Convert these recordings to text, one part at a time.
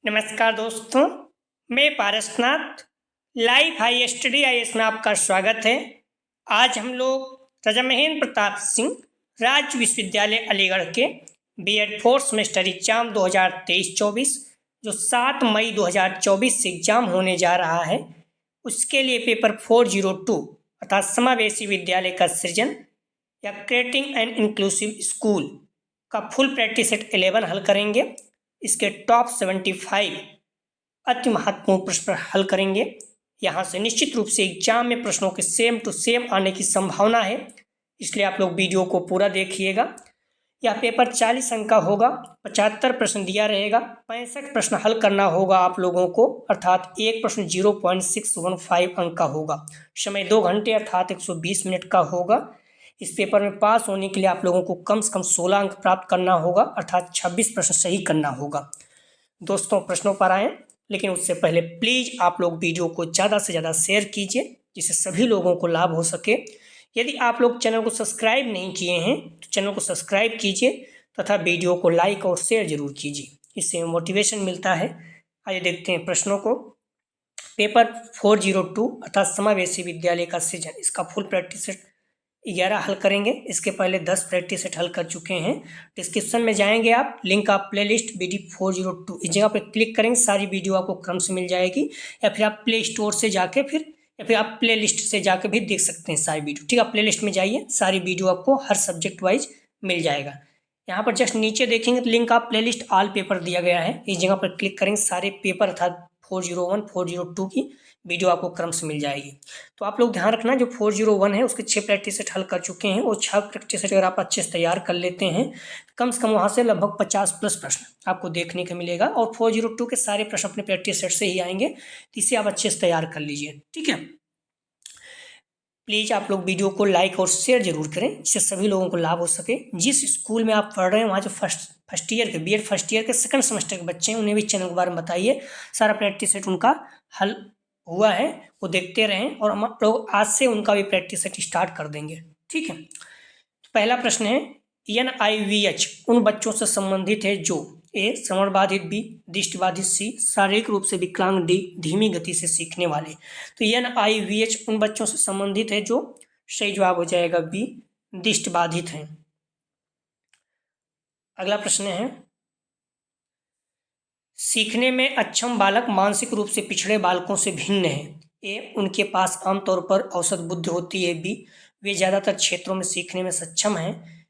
नमस्कार दोस्तों, मैं Parasnath live high study IAS में आपका स्वागत है। आज हम लोग राजा महेंद्र प्रताप सिंह राज्य विश्वविद्यालय अलीगढ़ के बीएड फोर्थ सेमेस्टर एग्जाम 2023-24 जो 7 मई 2024 से एग्जाम होने जा रहा है, उसके लिए पेपर 402 अर्थात समावेशी विद्यालय का सृजन या क्रिएटिंग एन इंक्लूसिव स्कूल का फुल प्रैक्टिस सेट 11 हल करेंगे। इसके टॉप 75 अति महत्वपूर्ण प्रश्न हल करेंगे। यहाँ से निश्चित रूप से एग्जाम में प्रश्नों के सेम टू सेम आने की संभावना है, इसलिए आप लोग वीडियो को पूरा देखिएगा। यह पेपर 40 अंक का होगा, 75 प्रश्न दिया रहेगा, 65 प्रश्न हल करना होगा आप लोगों को, अर्थात एक प्रश्न 0.615 अंक का होगा। समय 2 घंटे अर्थात 120 मिनट का होगा। इस पेपर में पास होने के लिए आप लोगों को कम से कम 16 अंक प्राप्त करना होगा, अर्थात 26 प्रश्न सही करना होगा। दोस्तों, प्रश्नों पर आएँ, लेकिन उससे पहले प्लीज़ आप लोग वीडियो को ज़्यादा से ज़्यादा शेयर कीजिए जिससे सभी लोगों को लाभ हो सके। यदि आप लोग चैनल को सब्सक्राइब नहीं किए हैं तो चैनल को सब्सक्राइब कीजिए तथा वीडियो को लाइक और शेयर जरूर कीजिए, इससे मोटिवेशन मिलता है। आइए देखते हैं प्रश्नों को। पेपर 402 अर्थात समावेशी विद्यालय का सृजन, इसका फुल प्रैक्टिस सेट 11 हल करेंगे। इसके पहले 10 प्रैक्टिस सेट हल कर चुके हैं। डिस्क्रिप्शन में जाएंगे आप, लिंक आप प्लेलिस्ट BD 402 इस जगह पर क्लिक करेंगे, सारी वीडियो आपको क्रम से मिल जाएगी, या फिर आप प्ले स्टोर से जाके फिर आप प्ले लिस्ट से जाके भी देख सकते हैं सारी वीडियो। ठीक है, प्ले लिस्ट में जाइए, सारी वीडियो आपको हर सब्जेक्ट वाइज मिल जाएगा। यहाँ पर जस्ट नीचे देखेंगे तो लिंक आप प्ले लिस्ट ऑल पेपर दिया गया है, इस जगह पर क्लिक करेंगे, सारे पेपर अर्थात 401 402 की वीडियो आपको क्रम से मिल जाएगी। तो आप लोग ध्यान रखना, जो 401 है उसके 6 प्रैक्टिस सेट हल कर चुके हैं, वो 6 प्रैक्टिस सेट अगर आप अच्छे से तैयार कर लेते हैं, कम से कम वहाँ से लगभग 50+ प्रश्न आपको देखने को मिलेगा, और 402 के सारे प्रश्न अपने प्रैक्टिस सेट से ही आएंगे, तो इसे आप अच्छे से तैयार कर लीजिए। ठीक है, प्लीज़ आप लोग वीडियो को लाइक और शेयर जरूर करें जिससे सभी लोगों को लाभ हो सके। जिस स्कूल में आप पढ़ रहे हैं वहाँ जो फर्स्ट ईयर के बीएड फर्स्ट ईयर के सेकंड सेमेस्टर के बच्चे हैं, उन्हें भी चैनल के बारे में बताइए। सारा प्रैक्टिस सेट उनका हल हुआ है, वो देखते रहें, और हम लोग आज से उनका भी प्रैक्टिस सेट स्टार्ट कर देंगे। ठीक है, तो पहला प्रश्न है, NIVH उन बच्चों से संबंधित है जो ए श्रवण बाधित, बी दृष्टिबाधित, सी शारीरिक रूप से विकलांग, डी धीमी गति से सीखने वाले। तो NIVH उन बच्चों से संबंधित है जो, सही जवाब हो जाएगा बी दृष्टिबाधित है। अगला प्रश्न है, सीखने में अक्षम बालक मानसिक रूप से पिछड़े बालकों से भिन्न है। ए उनके पास आमतौर पर औसत बुद्धि होती है, बी वे ज़्यादातर क्षेत्रों में सीखने में सक्षम हैं,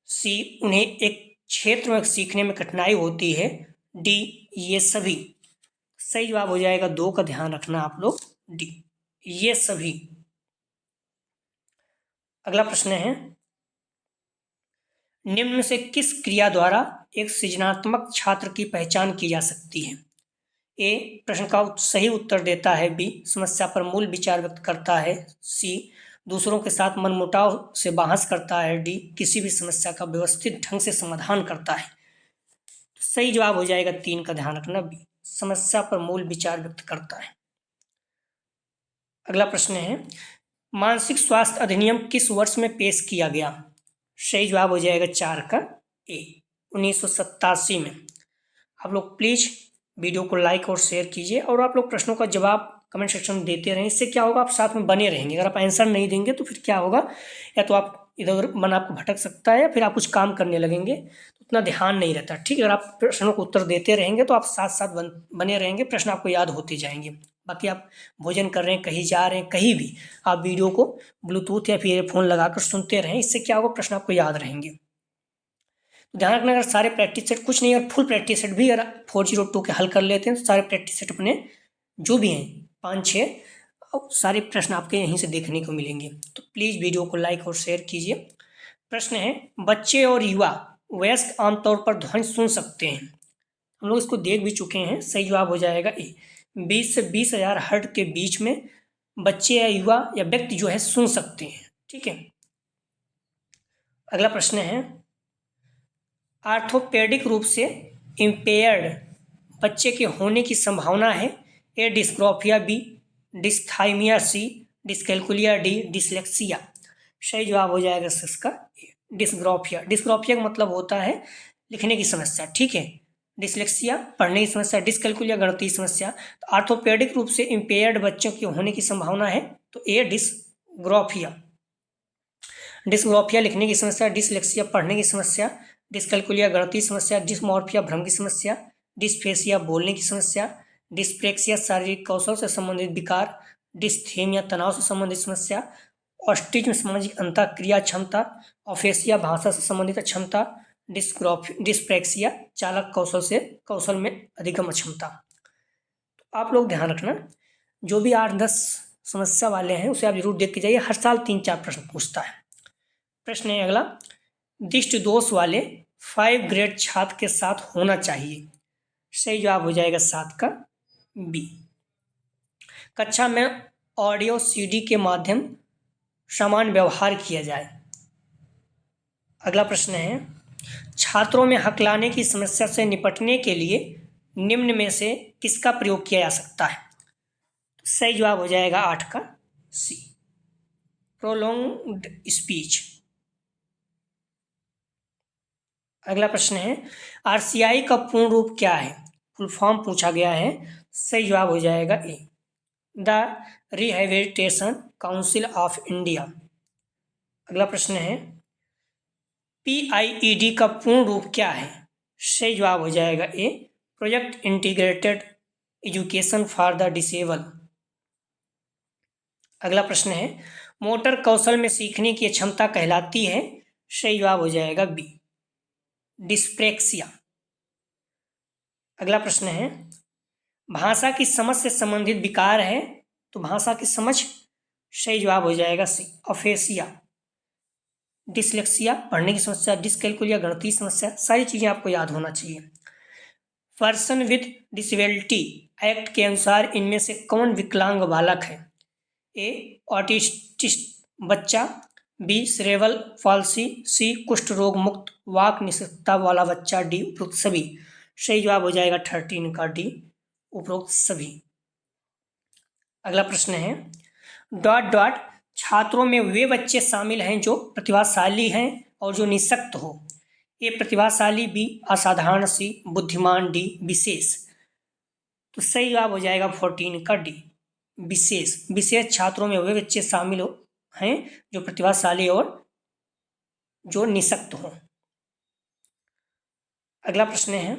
सी उन्हें एक क्षेत्र में सीखने में कठिनाई होती है, डी ये सभी। सही जवाब हो जाएगा 2 का ध्यान रखना आप लोग, डी ये सभी। अगला प्रश्न है, निम्न में से किस क्रिया द्वारा एक सृजनात्मक छात्र की पहचान की जा सकती है। ए प्रश्न का सही उत्तर देता है, बी समस्या पर मूल विचार व्यक्त करता है, सी दूसरों के साथ मनमुटाव से बहस करता है, डी किसी भी समस्या का व्यवस्थित ढंग से समाधान करता है। सही जवाब हो जाएगा 3 का ध्यान रखना, बी समस्या पर मूल विचार व्यक्त करता है। अगला प्रश्न है, मानसिक स्वास्थ्य अधिनियम किस वर्ष में पेश किया गया। सही जवाब हो जाएगा 4 का ए 1987 में। आप लोग प्लीज़ वीडियो को लाइक और शेयर कीजिए, और आप लोग प्रश्नों का जवाब कमेंट सेक्शन में देते रहें, इससे क्या होगा आप साथ में बने रहेंगे। अगर आप आंसर नहीं देंगे तो फिर क्या होगा, या तो आप इधर उधर मन आपको भटक सकता है, या फिर आप कुछ काम करने लगेंगे तो उतना ध्यान नहीं रहता। ठीक है, अगर आप प्रश्नों को उत्तर देते रहेंगे तो आप साथ साथ बने रहेंगे, प्रश्न आपको याद होते जाएंगे। बाकी आप भोजन कर रहे हैं, कहीं जा रहे हैं, कहीं भी आप वीडियो को ब्लूटूथ या फिर ईयरफोन लगाकर सुनते रहें, इससे क्या होगा प्रश्न आपको याद रहेंगे। तो ध्यान रखना, अगर सारे प्रैक्टिस सेट कुछ नहीं, अगर फुल प्रैक्टिस सेट भी अगर 402 के हल कर लेते हैं तो सारे प्रैक्टिस सेट अपने जो भी हैं 5-6 सारे प्रश्न आपके यहीं से देखने को मिलेंगे। तो प्लीज़ वीडियो को लाइक और शेयर कीजिए। प्रश्न है, बच्चे और युवा वयस्क आमतौर पर ध्वनि सुन सकते हैं। हम लोग इसको देख भी चुके हैं। सही जवाब हो जाएगा ए 20 से 20,000 हर्ट्ज के बीच में बच्चे या युवा या व्यक्ति जो है सुन सकते हैं। ठीक है, अगला प्रश्न है, आर्थोपेडिक रूप से इम्पेयर्ड बच्चे के होने की संभावना है। ए डिस्ग्राफिया, बी डिस्थाइमिया, सी डिस्कैल्कुलिया, डी डिसलेक्सिया। सही जवाब हो जाएगा इसका डिस्ग्राफिया। डिस्ग्राफिया का मतलब होता है लिखने की समस्या। ठीक है, डिसलेक्सिया पढ़ने की समस्या, डिसकैलकुलिया गणितीय समस्या। तो आर्थोपेडिक रूप से इम्पेयर्ड बच्चों की होने की संभावना है तो ए डिसग्राफिया। डिसग्राफिया लिखने की समस्या, डिसलेक्सिया पढ़ने की समस्या, डिसकैलकुलिया गणितीय समस्या, डिसमॉर्फिया भ्रम की समस्या, डिस्फेसिया बोलने की समस्या, डिस्प्रेक्सिया शारीरिक कौशल से संबंधित विकार, डिस्थेमिया तनाव से संबंधित समस्या, ऑस्टिज्म सामाजिक अंतःक्रिया क्षमता, ऑफेसिया भाषा से संबंधित अक्षमता, डिस्प्रेक्सिया चालक कौशल में अधिगम अक्षमता। तो आप लोग ध्यान रखना, जो भी 8-10 समस्या वाले हैं उसे आप जरूर देख के जाइए, हर साल 3-4 प्रश्न पूछता है। प्रश्न है अगला, दृष्टि दोष वाले 5 ग्रेड छात्र के साथ होना चाहिए। सही जवाब हो जाएगा 7 का बी। कक्षा में ऑडियो सीडी के माध्यम समान व्यवहार किया जाए। अगला प्रश्न है, छात्रों में हकलाने की समस्या से निपटने के लिए निम्न में से किसका प्रयोग किया जा सकता है। सही जवाब हो जाएगा 8 का सी, प्रोलोंग्ड स्पीच। अगला प्रश्न है, आरसीआई का पूर्ण रूप क्या है। फुल फॉर्म पूछा गया है। सही जवाब हो जाएगा A, the Rehabilitation Council of India. अगला प्रश्न है, PIED का पूर्ण रूप क्या है। सही जवाब हो जाएगा A, Project Integrated Education for the Disabled. अगला प्रश्न है, मोटर कौशल में सीखने की क्षमता कहलाती है। सही जवाब हो जाएगा बी, डिस्प्रेक्सिया। अगला प्रश्न है, भाषा की समझ से संबंधित विकार है तो भाषा की समझ। सही जवाब हो जाएगा सी, अफेसिया। डिसलेक्सिया पढ़ने की समस्या, डिसकैलकुलिया गणितीय समस्या, सारी चीजें आपको याद होना चाहिए। पर्सन विद डिसेबिलिटी एक्ट के अनुसार इनमें से कौन विकलांग बालक है। ए, ऑटिस्टिक बच्चा, बी, सेरेब्रल पॉल्सी, सी, कुष्ठ रोग मुक्त वाक निषेधता वाला बच्चा, डी, उपरोक्त सभी। सही जवाब हो जाएगा 13 का डी, उपरोक्त सभी। अगला प्रश्न है, डॉट डॉट छात्रों में वे बच्चे शामिल हैं जो प्रतिभाशाली हैं और जो निःशक्त हो। ए, प्रतिभाशाली, बी, असाधारण, सी, बुद्धिमान, डी, विशेष। तो सही जवाब हो जाएगा 14 का डी, विशेष। विशेष छात्रों में वे बच्चे शामिल हैं जो प्रतिभाशाली और जो निःशक्त हो। अगला प्रश्न है,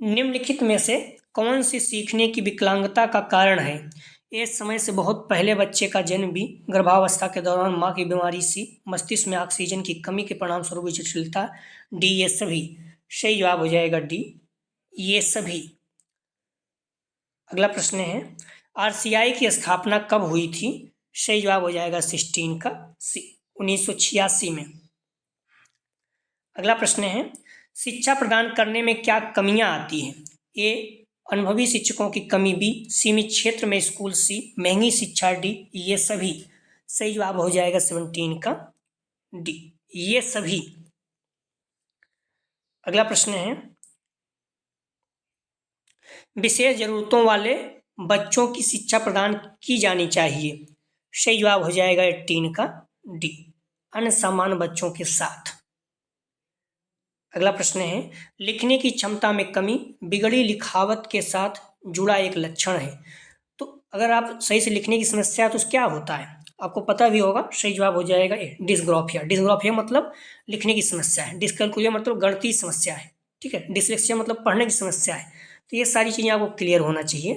निम्नलिखित में से कौन सी सीखने की विकलांगता का कारण है। ए, समय से बहुत पहले बच्चे का जन्म, बी, गर्भावस्था के दौरान मां की बीमारी, सी, मस्तिष्क में ऑक्सीजन की कमी के परिणाम स्वरूप जटिलता, डी, ये सभी। सही जवाब हो जाएगा डी, ये सभी। अगला प्रश्न है, आरसीआई की स्थापना कब हुई थी। सही जवाब हो जाएगा 16 का सी, 1986 में। अगला प्रश्न है, शिक्षा प्रदान करने में क्या कमियां आती हैं। ए, अनुभवी शिक्षकों की कमी, बी, सीमित क्षेत्र में स्कूल, सी, महंगी शिक्षा, डी, ये सभी। सही जवाब हो जाएगा 17 का डी, ये सभी। अगला प्रश्न है, विशेष जरूरतों वाले बच्चों की शिक्षा प्रदान की जानी चाहिए। सही जवाब हो जाएगा 18 का डी, अन्य सामान्य बच्चों के साथ। अगला प्रश्न है, लिखने की क्षमता में कमी बिगड़ी लिखावट के साथ जुड़ा एक लक्षण है। तो अगर आप सही से लिखने की समस्या है तो क्या होता है आपको पता भी होगा। सही जवाब हो जाएगा ए, डिसग्राफिया। डिसग्राफिया मतलब लिखने की समस्या है, डिसकैलकुलिया मतलब गणितीय समस्या है, ठीक है। डिसलेक्सिया मतलब पढ़ने की समस्या है। तो ये सारी चीज़ें आपको क्लियर होना चाहिए।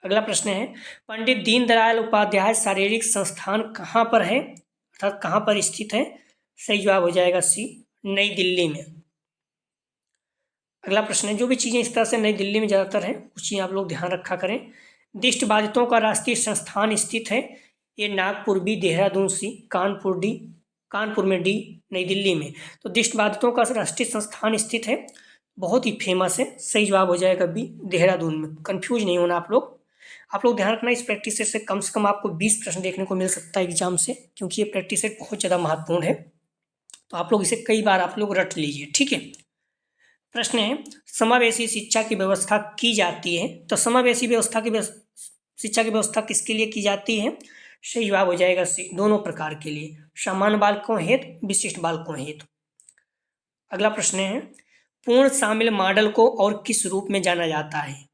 अगला प्रश्न है, पंडित दीनदयाल उपाध्याय शारीरिक संस्थान कहाँ पर है, अर्थात कहाँ पर स्थित है। सही जवाब हो जाएगा सी, नई दिल्ली में। अगला प्रश्न है, जो भी चीज़ें इस तरह से नई दिल्ली में ज़्यादातर हैं कुछ चीज़ें आप लोग ध्यान रखा करें। दृष्टिबाधितों का राष्ट्रीय संस्थान स्थित है। ये नागपुर, बी, देहरादून, सी, कानपुर, डी, कानपुर में, डी, नई दिल्ली में। तो दृष्टिबाधितों का राष्ट्रीय संस्थान स्थित है, बहुत ही फेमस है। सही जवाब हो जाएगा बी, देहरादून में। कंफ्यूज नहीं होना आप लोग ध्यान रखना, इस प्रैक्टिस सेट से कम आपको 20 प्रश्न देखने को मिल सकता है एग्जाम से, क्योंकि ये प्रैक्टिस सेट बहुत ज़्यादा महत्वपूर्ण है। तो आप लोग इसे कई बार आप लोग रट लीजिए, ठीक है। प्रश्न है, समावेशी शिक्षा की व्यवस्था की जाती है। तो समावेशी शिक्षा की व्यवस्था किसके लिए की जाती है। सही जवाब हो जाएगा सी, दोनों प्रकार के लिए, सामान्य बालकों हेतु, विशिष्ट बालकों हेतु। अगला प्रश्न है, पूर्ण शामिल मॉडल को और किस रूप में जाना जाता है?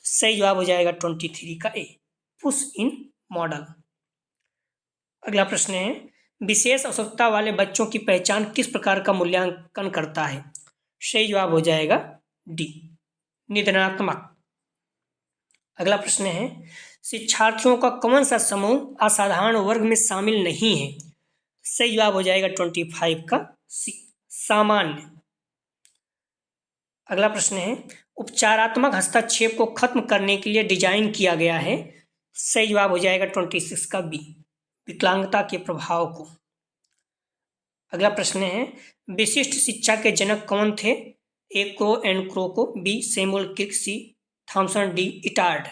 सही जवाब हो जाएगा 23 का ए, पुश इन मॉडल। अगला प्रश्न है, विशेष आवश्यकता वाले बच्चों की पहचान किस प्रकार का मूल्यांकन करता है? सही जवाब हो जाएगा डी, निदानात्मक। अगला प्रश्न है, शिक्षार्थियों का कौन सा समूह असाधारण वर्ग में शामिल नहीं है? सही जवाब हो जाएगा 25 का सी, सामान्य। अगला प्रश्न है, उपचारात्मक हस्तक्षेप को खत्म करने के लिए डिजाइन किया गया है? सही जवाब हो जाएगा 26 का बी, विकलांगता के प्रभाव को। अगला प्रश्न है, विशिष्ट शिक्षा के जनक कौन थे? A Crow and Croco, B Samuel Crick, C Thomson, D Itard.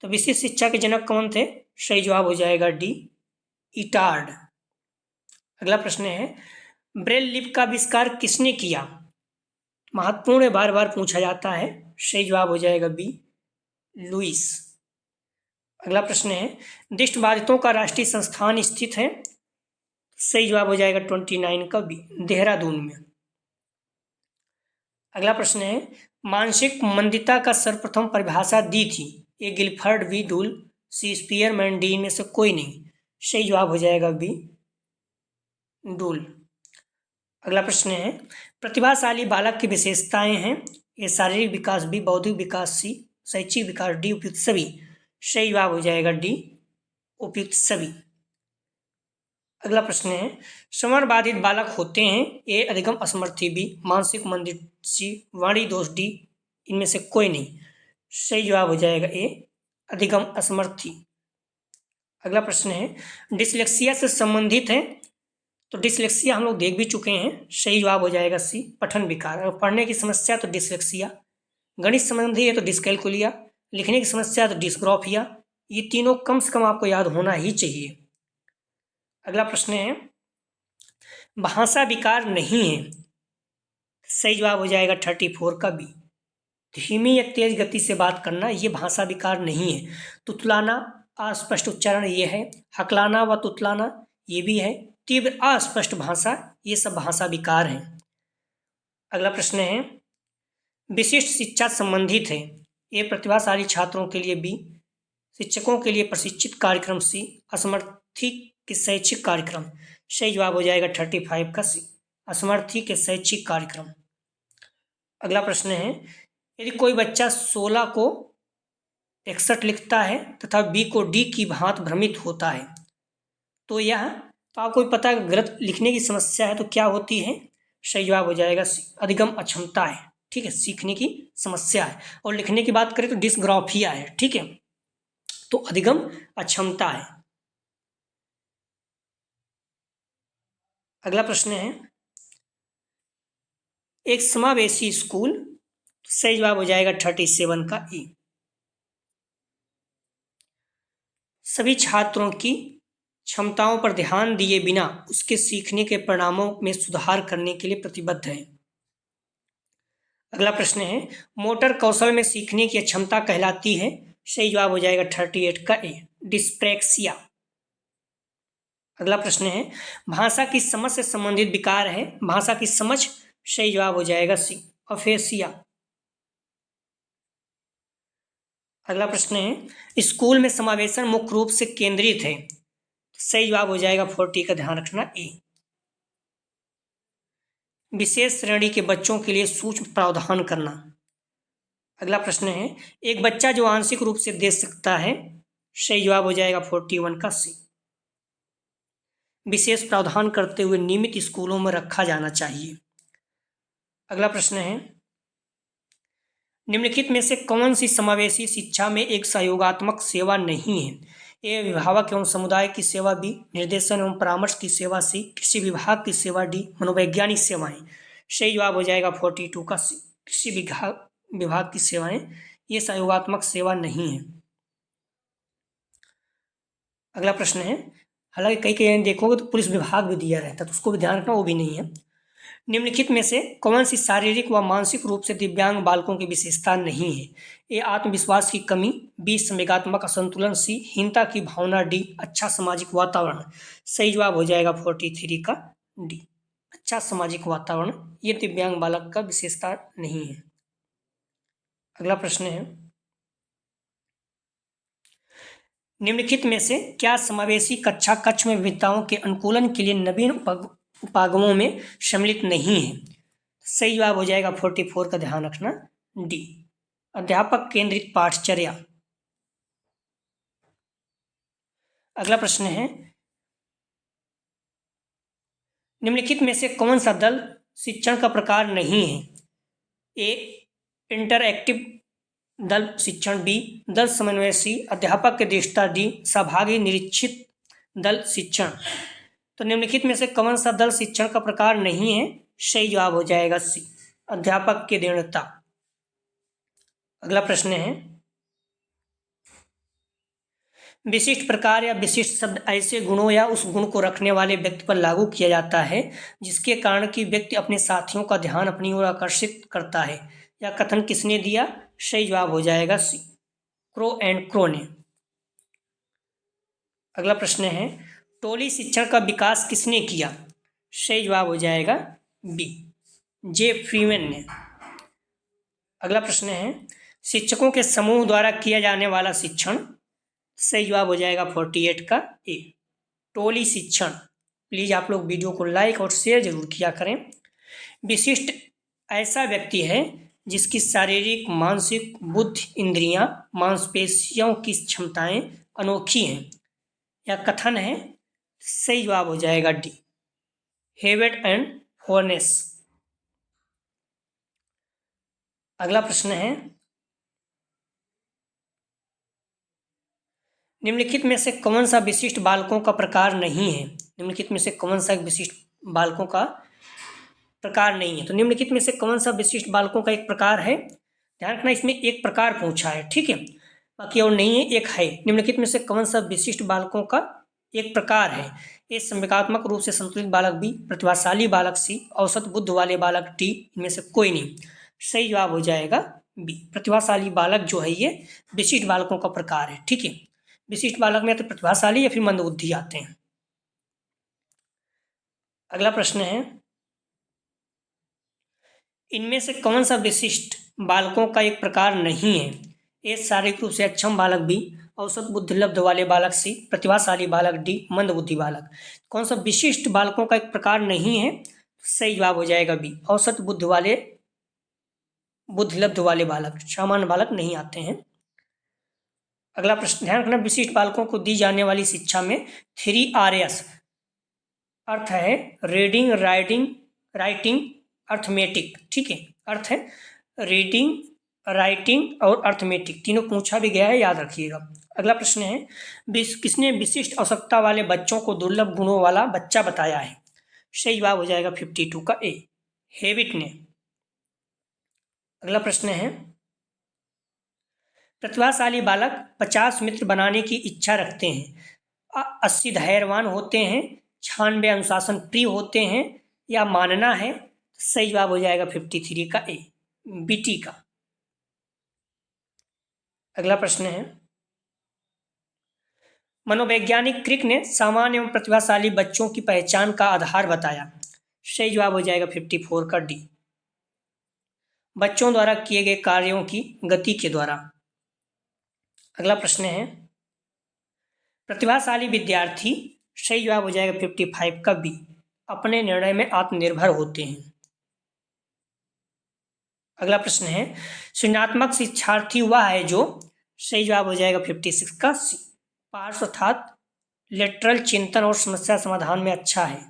तो विशिष्ट शिक्षा के जनक कौन थे? सही जवाब हो जाएगा डी, इटार्ड। अगला प्रश्न है, ब्रेल लिपि का आविष्कार किसने किया? महत्वपूर्ण है, बार बार पूछा जाता है। सही जवाब हो जाएगा बी, लुइस। अगला प्रश्न है, दृष्टिबाधितों का राष्ट्रीय संस्थान स्थित है? सही जवाब हो जाएगा 29 का बी, देहरादून में। अगला प्रश्न है, मानसिक मंदिता का सर्वप्रथम परिभाषा दी थी? ए गिलफर्ड, बी डूल, सी स्पीयरमैन, डी में से कोई नहीं। सही जवाब हो जाएगा बी, डूल। अगला प्रश्न है, प्रतिभाशाली बालक की विशेषताएं हैं? ए शारीरिक विकास, बी बौद्धिक विकास, सी शैक्षिक विकास, डी उपयुक्त सभी। सही जवाब हो जाएगा डी, उपयुक्त सभी। अगला प्रश्न है, श्रवण बाधित बालक होते हैं? ए अधिगम असमर्थी, बी मानसिक मंदित, सी वाणी दोष, डी इनमें से कोई नहीं। सही जवाब हो जाएगा ए, अधिगम असमर्थी। अगला प्रश्न है, डिसलेक्सिया से संबंधित है? तो डिसलेक्सिया हम लोग देख भी चुके हैं। सही जवाब हो जाएगा सी, पठन विकार। अगर पढ़ने की समस्या तो डिसलेक्सिया, गणित संबंधी है तो डिसकैलकुलिया, लिखने की समस्या तो डिस्ग्राफिया। ये तीनों कम से कम आपको याद होना ही चाहिए। अगला प्रश्न है, भाषा विकार नहीं है? सही जवाब हो जाएगा 34 का बी, धीमी या तेज गति से बात करना ये भाषा विकार नहीं है। तुतलाना, अस्पष्ट उच्चारण ये है। हकलाना व तुतलाना ये भी है। तीव्र अस्पष्ट भाषा ये सब भाषा विकार हैं। अगला प्रश्न है, विशिष्ट शिक्षा संबंधित है? ए प्रतिभाशाली छात्रों के लिए, बी शिक्षकों के लिए प्रशिक्षित कार्यक्रम, सी असमर्थी के शैक्षिक कार्यक्रम। सही जवाब हो जाएगा 35 का सी, असमर्थी के शैक्षिक कार्यक्रम। अगला प्रश्न है, यदि कोई बच्चा 16 को 61 लिखता है तथा बी को डी की भांति भ्रमित होता है तो यह, तो आपको पता है गलत लिखने की समस्या है तो क्या होती है? सही जवाब हो जाएगा सी, अधिगम अक्षमता है। ठीक है, सीखने की समस्या है। और लिखने की बात करें तो डिस्ग्राफिया है। ठीक है, तो अधिगम अक्षमता है। अगला प्रश्न है, एक समावेशी स्कूल। सही जवाब हो जाएगा 37 का ए, सभी छात्रों की क्षमताओं पर ध्यान दिए बिना उसके सीखने के परिणामों में सुधार करने के लिए प्रतिबद्ध है। अगला प्रश्न है, मोटर कौशल में सीखने की क्षमता कहलाती है? सही जवाब हो जाएगा 38 का ए, डिस्प्रैक्सिया। अगला प्रश्न है, भाषा की समझ से संबंधित विकार है? भाषा की समझ। सही जवाब हो जाएगा सी, अफेसिया। अगला प्रश्न है, स्कूल में समावेशन मुख्य रूप से केंद्रित है? सही जवाब हो जाएगा 40 का ध्यान रखना ए, विशेष श्रेणी के बच्चों के लिए सूक्ष्म प्रावधान करना। अगला प्रश्न है, एक बच्चा जो आंशिक रूप से देख सकता है? सही जवाब हो जाएगा 41 का सी, विशेष प्रावधान करते हुए नियमित स्कूलों में रखा जाना चाहिए। अगला प्रश्न है, निम्नलिखित में से कौन सी समावेशी शिक्षा में एक सहयोगात्मक सेवा नहीं है? ए अभिभावक एवं समुदाय की सेवा, बी निर्देशन एवं परामर्श की सेवा, सी कृषि विभाग की सेवा, डी मनोवैज्ञानिक सेवाएं। सही जवाब हो जाएगा 42 का सी, कृषि विभाग की सेवाएं ये सहयोगात्मक सेवा नहीं है। अगला प्रश्न है, हालांकि कई कई देखोगे तो पुलिस विभाग भी दिया रहता है तो उसको भी ध्यान रखना, वो भी नहीं है। निम्नलिखित में से कौन सी शारीरिक व मानसिक रूप से दिव्यांग बालकों की विशेषता नहीं है? ए आत्मविश्वास की कमी, बी संवेगात्मक असंतुलन, सी हीनता की भावना, डी अच्छा सामाजिक वातावरण। सही जवाब हो जाएगा 43 का डी, अच्छा सामाजिक वातावरण, ये दिव्यांग बालक का विशेषता नहीं है। अगला प्रश्न है, निम्नलिखित में से क्या समावेशी कक्षा कक्ष में विविधताओं के अनुकूलन के लिए नवीन उपागमों में सम्मिलित नहीं है? सही जवाब हो जाएगा 44 का ध्यान रखना, डी, अध्यापक केंद्रित पाठचर्या। अगला प्रश्न है, निम्नलिखित में से कौन सा दल शिक्षण का प्रकार नहीं है? ए, इंटरएक्टिव दल शिक्षण, बी, दल समन्वय, सी, अध्यापक के दृष्टा, डी, सहभागी निरीक्षित दल शिक्षण। तो निम्नलिखित में से कौन सा दल शिक्षण का प्रकार नहीं है? सही जवाब हो जाएगा सी, अध्यापक के दृढ़ता। अगला प्रश्न है, विशिष्ट प्रकार या विशिष्ट शब्द ऐसे गुणों या उस गुण को रखने वाले व्यक्ति पर लागू किया जाता है जिसके कारण कि व्यक्ति अपने साथियों का ध्यान अपनी ओर आकर्षित करता है। यह कथन किसने दिया? सही जवाब हो जाएगा सी, क्रो एंड क्रो ने। अगला प्रश्न है, टोली शिक्षण का विकास किसने किया? सही जवाब हो जाएगा बी, जे फ्रीमैन ने। अगला प्रश्न है, शिक्षकों के समूह द्वारा किया जाने वाला शिक्षण। सही जवाब हो जाएगा 48 का ए, टोली शिक्षण। प्लीज आप लोग वीडियो को लाइक और शेयर जरूर किया करें। विशिष्ट ऐसा व्यक्ति है जिसकी शारीरिक, मानसिक, बुद्धि, इंद्रियां, मांसपेशियों की क्षमताएं अनोखी हैं। यह कथन है। सही जवाब हो जाएगा डी, हेवेट एंड होर्नेस। अगला प्रश्न है, निम्नलिखित में से कौन सा विशिष्ट बालकों का प्रकार नहीं है? निम्नलिखित में से कौन सा एक विशिष्ट बालकों का प्रकार नहीं है? तो निम्नलिखित में से कौन सा विशिष्ट बालकों का एक प्रकार है? ध्यान रखना, इसमें एक प्रकार पूछा है, ठीक है, बाकी और नहीं है, एक है। निम्नलिखित में से कौन सा विशिष्ट बालकों का एक प्रकार है? ए, संवेगात्मक रूप से संतुलित बालक, बी, प्रतिभाशाली बालक, सी, औसत बुद्ध वाले बालक, डी, इनमें से कोई नहीं। सही जवाब हो जाएगा बी, प्रतिभाशाली बालक जो है ये विशिष्ट बालकों का प्रकार है, ठीक है। विशिष्ट बालक में तो प्रतिभाशाली या फिर मंदबुद्धि आते हैं। अगला प्रश्न है, इनमें से कौन सा विशिष्ट बालकों का एक प्रकार नहीं है? ए, शारीरिक रूप से अक्षम बालक, बी, औसत बुद्धिलब्ध वाले बालक, सी, प्रतिभाशाली बालक, डी, मंदबुद्धि बालक। कौन सा विशिष्ट बालकों का एक प्रकार नहीं है? सही जवाब हो जाएगा बी, औसत बुद्धिलब्ध वाले बालक, सामान्य बालक नहीं आते हैं। अगला प्रश्न, ध्यान रखना, विशिष्ट बालकों को दी जाने वाली शिक्षा में 3 Rs अर्थ है रीडिंग, राइटिंग, अर्थमेटिक, ठीक है। अर्थ है रीडिंग, राइटिंग और अर्थमेटिक, तीनों पूछा भी गया है, याद रखिएगा। अगला प्रश्न है, किसने विशिष्ट आवश्यकता वाले बच्चों को दुर्लभ गुणों वाला बच्चा बताया है? सही जवाब हो जाएगा 52 का ए, हेविट ने। अगला प्रश्न है, प्रतिभाशाली बालक 50 मित्र बनाने की इच्छा रखते हैं, 80 धैर्यवान होते हैं, 96 अनुशासन प्रिय होते हैं, या मानना है? सही जवाब हो जाएगा 53 का ए, बीटी का। अगला प्रश्न है, मनोवैज्ञानिक क्रिक ने सामान्य एवं प्रतिभाशाली बच्चों की पहचान का आधार बताया। सही जवाब हो जाएगा 54 का डी, बच्चों द्वारा किए गए कार्यों की गति के द्वारा। अगला प्रश्न है, प्रतिभाशाली विद्यार्थी, सही जवाब हो जाएगा 55 का बी, अपने निर्णय में आत्मनिर्भर होते हैं। अगला प्रश्न है, सृजनात्मक शिक्षार्थी वह है जो, सही जवाब हो जाएगा 56 का सी, पार्श्व अर्थात लेटरल चिंतन और समस्या समाधान में अच्छा है।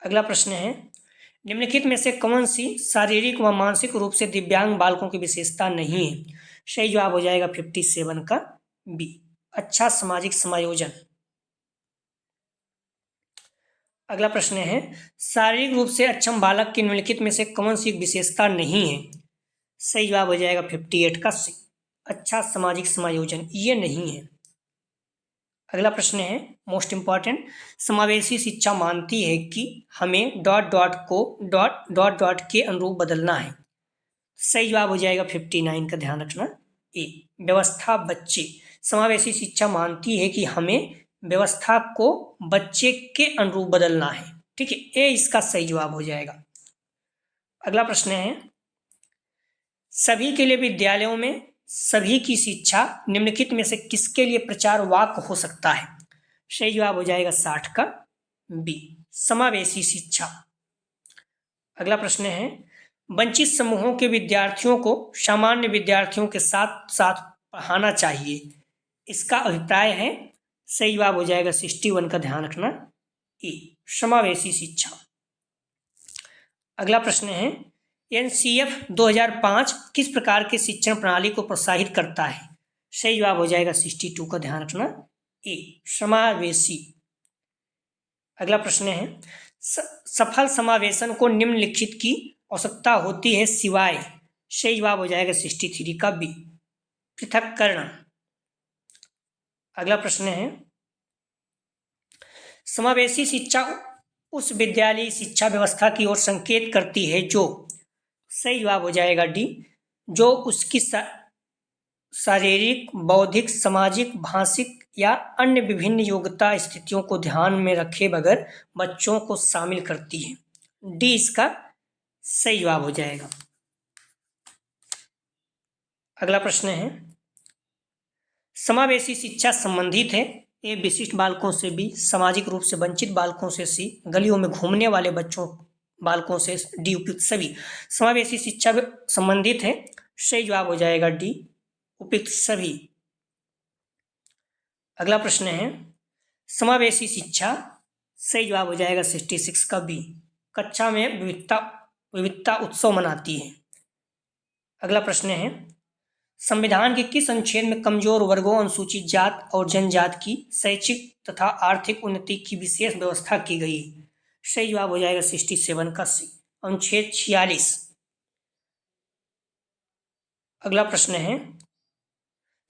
अगला प्रश्न है, निम्नलिखित में से कौन सी शारीरिक व मानसिक रूप से दिव्यांग बालकों की विशेषता नहीं है? सही जवाब हो जाएगा 57 का बी, अच्छा सामाजिक समायोजन। अगला प्रश्न है, शारीरिक रूप से अक्षम बालक की निम्नलिखित में से कौन सी विशेषता नहीं है? सही जवाब हो जाएगा 58 का सी, अच्छा सामाजिक समायोजन, ये नहीं है। अगला प्रश्न है मोस्ट इंपॉर्टेंट, समावेशी शिक्षा मानती है कि हमें dot dot co dot dot dot के अनुरूप बदलना है। सही जवाब हो जाएगा 59 का, ध्यान रखना ए, व्यवस्था बच्चे। समावेशी शिक्षा मानती है कि हमें व्यवस्था को बच्चे के अनुरूप बदलना है, ठीक है, ए इसका सही जवाब हो जाएगा। अगला प्रश्न है, सभी के लिए विद्यालयों में सभी की शिक्षा निम्नलिखित में से किसके लिए प्रचार वाक्य हो सकता है? सही जवाब हो जाएगा 60 का बी, समावेशी शिक्षा। अगला प्रश्न है, वंचित समूहों के विद्यार्थियों को सामान्य विद्यार्थियों के साथ साथ पढ़ाना चाहिए, इसका अभिप्राय है? सही जवाब हो जाएगा 61 का ध्यान रखना ए, समावेशी शिक्षा। अगला प्रश्न है, एनसीएफ 2005 किस प्रकार के शिक्षण प्रणाली को प्रोत्साहित करता है? सही जवाब हो जाएगा 62 का ध्यान रखना ए, समावेशी। अगला प्रश्न है, सफल समावेशन को निम्नलिखित की आवश्यकता होती है सिवाय? सही जवाब हो जाएगा 63 का बी, पृथक्करण। अगला प्रश्न है, समावेशी शिक्षा उस विद्यालयी शिक्षा व्यवस्था की ओर संकेत करती है जो? सही जवाब हो जाएगा डी, जो उसकी शारीरिक, बौद्धिक, सामाजिक, भाषिक या अन्य विभिन्न योग्यता स्थितियों को ध्यान में रखे बगैर बच्चों को शामिल करती है। डी इसका सही जवाब हो जाएगा। अगला प्रश्न है, समावेशी शिक्षा संबंधित है ए विशिष्ट बालकों से, बी सामाजिक रूप से वंचित बालकों से, सी गलियों में घूमने वाले बच्चों बालकों से, डी उपयुक्त सभी। समावेशी शिक्षा संबंधित है, सही जवाब हो जाएगा डी, उपयुक्त सभी। अगला प्रश्न है, समावेशी शिक्षा सही जवाब हो जाएगा 66 का बी, कक्षा में विविधता उत्सव मनाती है। अगला प्रश्न है, संविधान के किस अनुच्छेद में कमजोर वर्गों, अनुसूचित जात और जनजात की शैक्षिक तथा आर्थिक उन्नति की विशेष व्यवस्था की गई? सही जवाब हो जाएगा 67 का सी, अनुच्छेद 46। अगला प्रश्न है,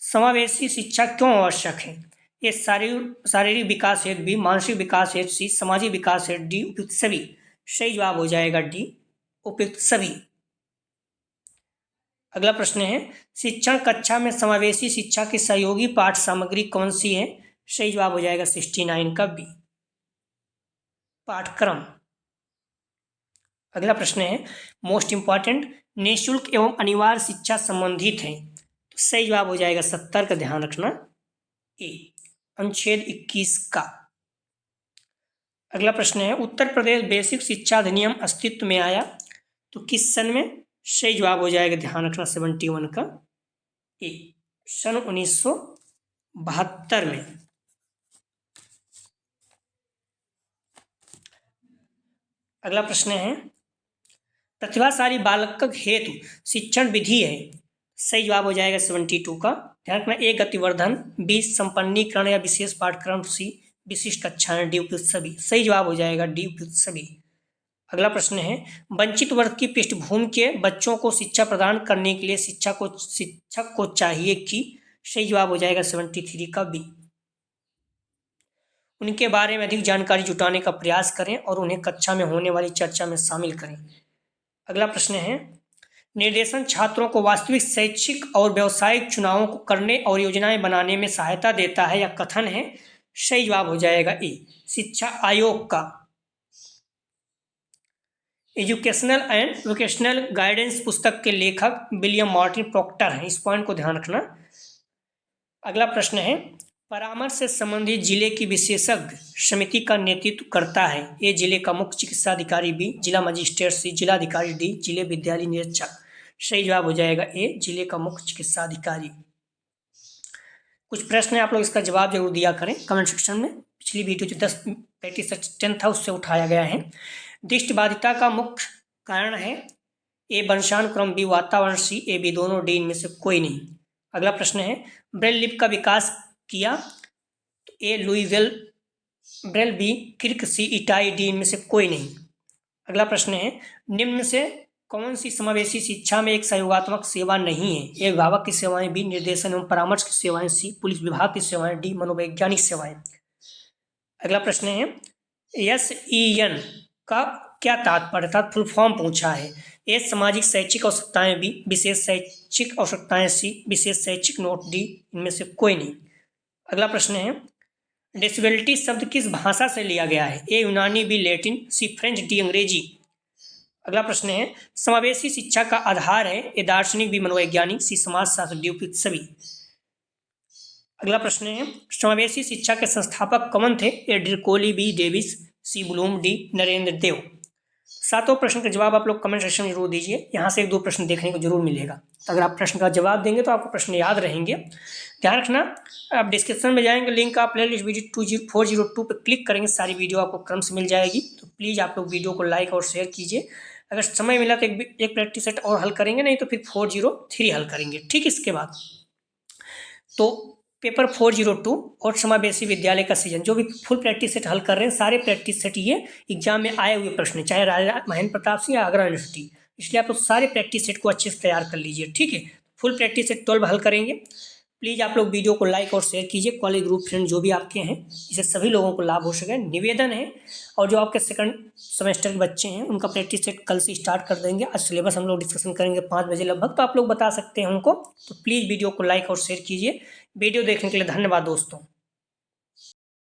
समावेशी शिक्षा क्यों आवश्यक है? ये शारीरिक विकास हेतु बी, मानसिक विकास हेतु सी, सामाजिक विकास हेतु डी, उपयुक्त सभी। सही जवाब हो जाएगा डी, उपयुक्त सभी। अगला प्रश्न है, शिक्षण कक्षा में समावेशी शिक्षा की सहयोगी पाठ सामग्री कौन सी है? सही जवाब हो जाएगा 69 का बी, पाठ्यक्रम। अगला प्रश्न है, मोस्ट इंपॉर्टेंट, निःशुल्क एवं अनिवार्य शिक्षा संबंधित है, तो सही जवाब हो जाएगा 70 का ध्यान रखना ए, अनुच्छेद 21 का। अगला प्रश्न है, उत्तर प्रदेश बेसिक शिक्षा अधिनियम अस्तित्व में आया तो किस सन में? सही जवाब हो जाएगा ध्यान रखना 71 का ए, सन 1972 में। अगला प्रश्न है, प्रतिभाशाली बालक हेतु शिक्षण विधि है, सही जवाब हो जाएगा 72 का। ध्यान रखना ए, गतिवर्धन, बी संपन्नीकरण या विशेष पाठ्यक्रम, सी विशिष्ट कक्षाएं, डी उपयुक्त सभी। सही जवाब हो जाएगा डी, उपयुक्त सभी। अगला प्रश्न है, वंचित वर्ग की पृष्ठभूमि के बच्चों को शिक्षा प्रदान करने के लिए शिक्षक को चाहिए कि? सही जवाब हो जाएगा 73 का बी, उनके बारे में अधिक जानकारी जुटाने का प्रयास करें और उन्हें कक्षा में होने वाली चर्चा में शामिल करें। अगला प्रश्न है, निर्देशन छात्रों को वास्तविक शैक्षिक और व्यावसायिक चुनावों को करने और योजनाएं बनाने में सहायता देता है या कथन है? सही जवाब हो जाएगा ए, शिक्षा आयोग का एजुकेशनल एंड वोकेशनल गाइडेंस पुस्तक के लेखक विलियम मार्टिन प्रॉक्टर हैं, इस पॉइंट को ध्यान रखना। अगला प्रश्न है, परामर्श से संबंधित जिले की विशेषज्ञ समिति का नेतृत्व करता है? ए जिले का मुख्य चिकित्सा अधिकारी, बी जिला मजिस्ट्रेट, सी जिला अधिकारी, डी जिले विद्यालय निरीक्षक। सही जवाब हो जाएगा ए, जिले का मुख्य चिकित्सा अधिकारी। कुछ प्रश्न है, आप लोग इसका जवाब जरूर दिया करें कमेंट सेक्शन में। पिछली वीडियो जो 10 प्रैक्टिस 10 था उससे उठाया गया है। दृष्टिबाधिता का मुख्य कारण है? ए वंशानुक्रम, बी वातावरण, सी ए बी दोनों, डी इनमें से कोई नहीं। अगला प्रश्न है, ब्रेल लिपि का विकास किया तो ए लुईविल ब्रेल, बी किर्क, सी इटाई, डी इनमें से कोई नहीं। अगला प्रश्न है, निम्न से कौन सी समावेशी शिक्षा में एक सहयोगात्मक सेवा नहीं है? ए अभिभावक की सेवाएं, बी निर्देशन एवं परामर्श की सेवाएं, सी पुलिस विभाग की सेवाएं, डी मनोवैज्ञानिक सेवाएं। अगला प्रश्न है, SEN का क्या तात्पर्य था? फुल फॉर्म पूछा है। ए सामाजिक शैक्षिक आवश्यकताएं, बी विशेष शैक्षिक आवश्यकताएं, सी विशेष शैक्षिक नोट, डी इनमें से कोई नहीं। अगला प्रश्न है, डिसेबिलिटी शब्द किस भाषा से लिया गया है? ए यूनानी, बी लैटिन, सी फ्रेंच, डी अंग्रेजी। अगला प्रश्न है समावेशी शिक्षा का आधार है? ए दार्शनिक, बी मनोवैज्ञानिक, सी समाजशास्त्र, डी उपयुक्त सभी। अगला प्रश्न है समावेशी शिक्षा के संस्थापक कौन थे? ए ड्रिकोली, बी डेविस, सी ब्लूम, डी नरेंद्र देव। सातों प्रश्न का जवाब आप लोग कमेंट सेक्शन में जरूर दीजिए, यहाँ से 1-2 प्रश्न देखने को जरूर मिलेगा। तो अगर आप प्रश्न का जवाब देंगे तो आपको प्रश्न याद रहेंगे। ध्यान रखना, आप डिस्क्रिप्शन में जाएंगे, लिंक आप प्लेलिस्ट वीडियो 402 पर क्लिक करेंगे, सारी वीडियो आपको क्रम से मिल जाएगी। तो प्लीज़ आप लोग वीडियो को लाइक और शेयर कीजिए। अगर समय मिला तो एक प्रैक्टिस सेट और हल करेंगे, नहीं तो फिर 403 हल करेंगे। ठीक, इसके बाद तो पेपर 402 और समावेशी विद्यालय का सीजन जो भी फुल प्रैक्टिस सेट हल कर रहे हैं, सारे प्रैक्टिस सेट ये एग्जाम में आए हुए प्रश्न, चाहे राजा महेंद्र प्रताप सिंह या आगरा यूनिवर्सिटी, इसलिए आप लोग सारे प्रैक्टिस सेट को अच्छे से तैयार कर लीजिए। ठीक है, फुल प्रैक्टिस सेट 12 हल करेंगे। प्लीज़ आप लोग वीडियो को लाइक और शेयर कीजिए, कॉलेज ग्रुप फ्रेंड जो भी आपके हैं, इससे सभी लोगों को लाभ हो सके, निवेदन है। और जो आपके सेकंड सेमेस्टर के बच्चे हैं उनका प्रैक्टिस सेट कल से स्टार्ट कर देंगे। आज सिलेबस हम लोग डिस्कशन करेंगे 5 बजे लगभग, तो आप लोग बता सकते हैं हमको। तो प्लीज़ वीडियो को लाइक और शेयर कीजिए। वीडियो देखने के लिए धन्यवाद दोस्तों।